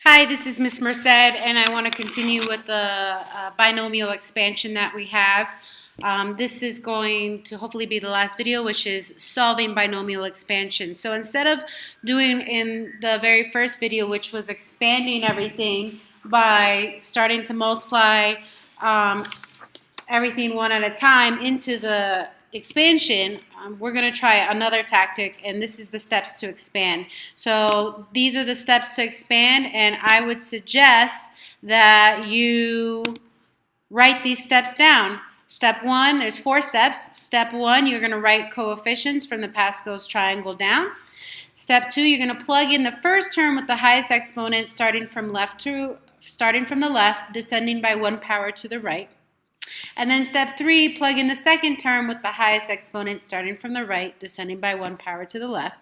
Hi, this is Miss Merced, and I want to continue with the binomial expansion that we have. This is going to hopefully be the last video, which is solving binomial expansion. So instead of doing in the very first video, which was expanding everything by starting to multiply everything one at a time into the expansion, we're going to try another tactic, and this is the steps to expand. So these are the steps to expand, and I would suggest that you write these steps down. Step one, there's 4 steps. Step one, you're going to write coefficients from the Pascal's triangle down. Step two, you're going to plug in the first term with the highest exponent starting from the left, descending by 1 power to the right. And then step 3, plug in the second term with the highest exponent starting from the right, descending by 1 power to the left.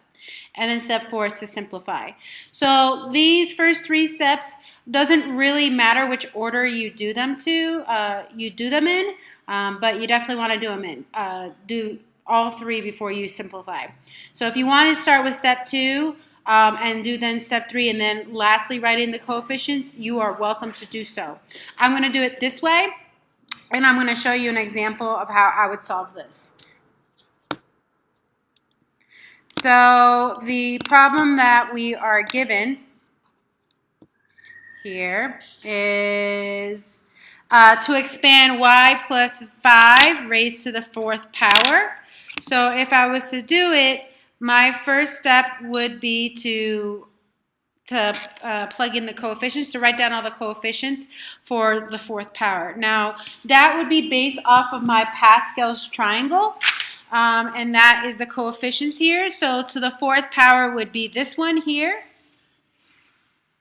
And then step 4 is to simplify. So these first 3 steps doesn't really matter which order you do them in, but you definitely want to do them in. Do all 3 before you simplify. So if you want to start with step 2 and do then step 3 and then lastly write in the coefficients, you are welcome to do so. I'm going to do it this way. And I'm going to show you an example of how I would solve this. So the problem that we are given here is to expand y plus 5 raised to the 4th power. So if I was to do it, my first step would be to plug in the coefficients, to write down all the coefficients for the 4th power. Now, that would be based off of my Pascal's triangle, and that is the coefficients here. So to the 4th power would be this one here,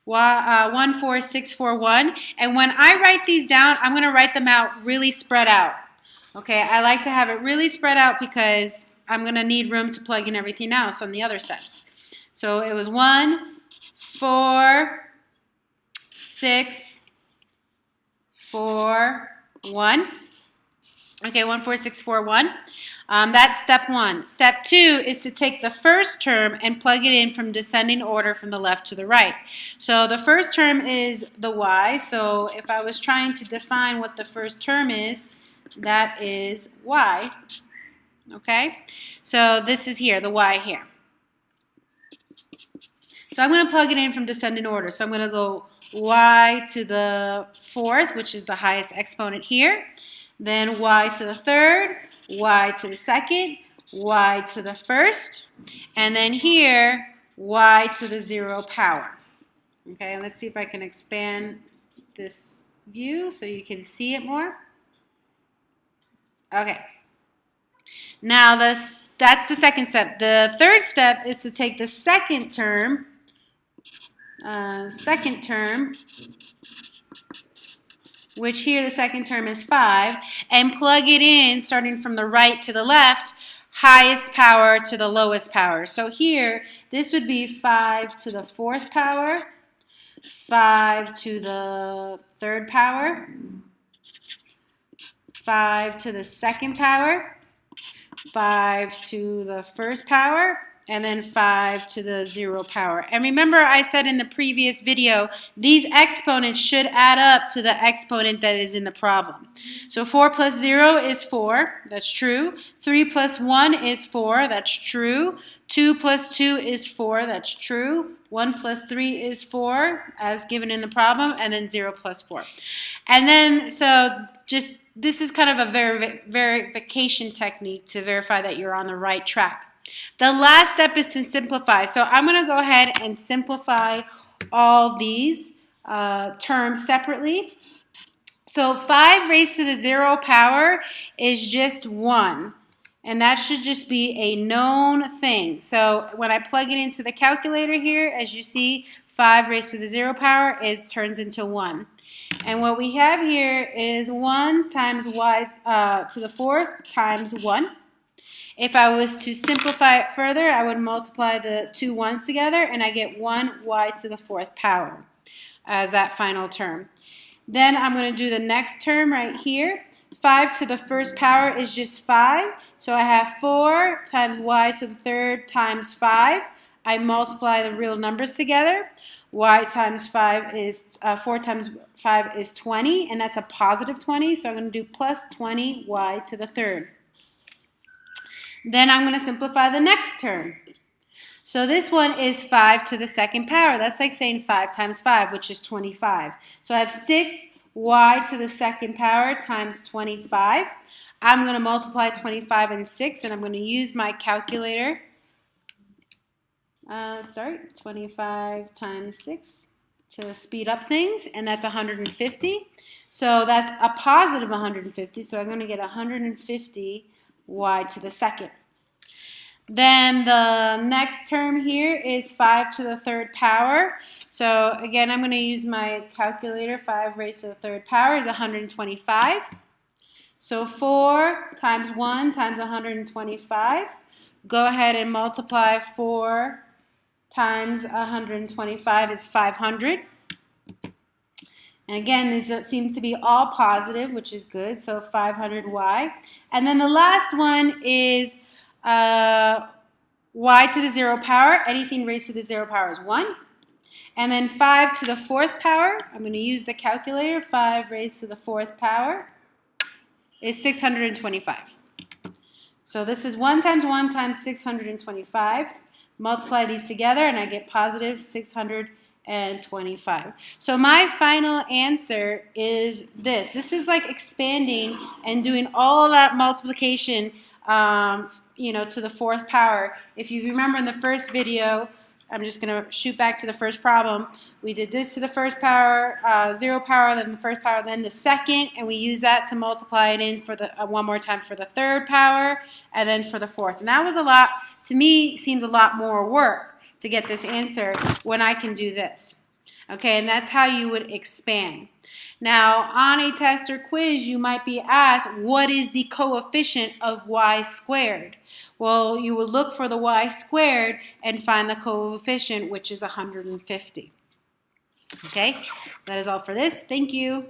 14641. And when I write these down, I'm going to write them out really spread out. Okay, I like to have it really spread out because I'm going to need room to plug in everything else on the other steps. So it was 1, 4, 6, 4, 1. Okay, 1, 4, 6, 4, 1. That's step 1. Step 2 is to take the first term and plug it in from descending order from the left to the right. So the first term is the y. So if I was trying to define what the first term is, that is y. Okay? So this is here, the y here. So I'm going to plug it in from descending order. So I'm going to go y to the 4th, which is the highest exponent here. Then y to the 3rd, y to the 2nd, y to the 1st. And then here, y to the 0 power. Okay, let's see if I can expand this view so you can see it more. Okay. Now that's the second step. The third step is to take the second term, which here the second term is 5, and plug it in starting from the right to the left, highest power to the lowest power. So here, this would be 5 to the 4th power, 5 to the 3rd power, 5 to the 2nd power, 5 to the 1st power, and then 5 to the 0 power. And remember I said in the previous video, these exponents should add up to the exponent that is in the problem. So 4 plus 0 is 4, that's true. 3 plus 1 is 4, that's true. 2 plus 2 is 4, that's true. 1 plus 3 is 4, as given in the problem, and then 0 plus 4. And then, so just, this is kind of a verification technique to verify that you're on the right track. The last step is to simplify. So I'm going to go ahead and simplify all these terms separately. So 5 raised to the 0 power is just 1. And that should just be a known thing. So when I plug it into the calculator here, as you see, 5 raised to the 0 power turns into 1. And what we have here is 1 times y to the 4th times 1. If I was to simplify it further, I would multiply the 2 1s together, and I get 1 y to the 4th power as that final term. Then I'm going to do the next term right here. 5 to the 1st power is just 5. So I have 4 times y to the 3rd times 5. I multiply the real numbers together. y times 5 is, 4 times 5 is 20, and that's a positive 20, so I'm going to do plus 20y to the third. Then I'm going to simplify the next term. So this one is 5 to the second power. That's like saying 5 times 5, which is 25. So I have 6y to the second power times 25. I'm going to multiply 25 and 6, and I'm going to use my calculator. 25 times 6 to speed up things, and that's 150. So that's a positive 150, so I'm going to get 150y to the second. Then the next term here is 5 to the third power. So again, I'm going to use my calculator. 5 raised to the third power is 125. So 4 times 1 times 125. Go ahead and multiply 4 times 125 is 500. And again, these seem to be all positive, which is good. So 500y. And then the last one is y to the 0 power. Anything raised to the 0 power is 1. And then 5 to the 4th power. I'm going to use the calculator. 5 raised to the 4th power is 625. So this is 1 times 625. Multiply these together, and I get positive 625. So my final answer is this. This is like expanding and doing all that multiplication to the 4th power. If you remember in the first video, I'm just going to shoot back to the first problem. We did this to the first power, 0 power, then the first power, then the second, and we use that to multiply it in for the one more time for the 3rd power, and then for the 4th. And that was a lot, to me, seems a lot more work to get this answer when I can do this. Okay, and that's how you would expand. Now, on a test or quiz, you might be asked, what is the coefficient of y squared? Well, you would look for the y squared and find the coefficient, which is 150. Okay, that is all for this. Thank you.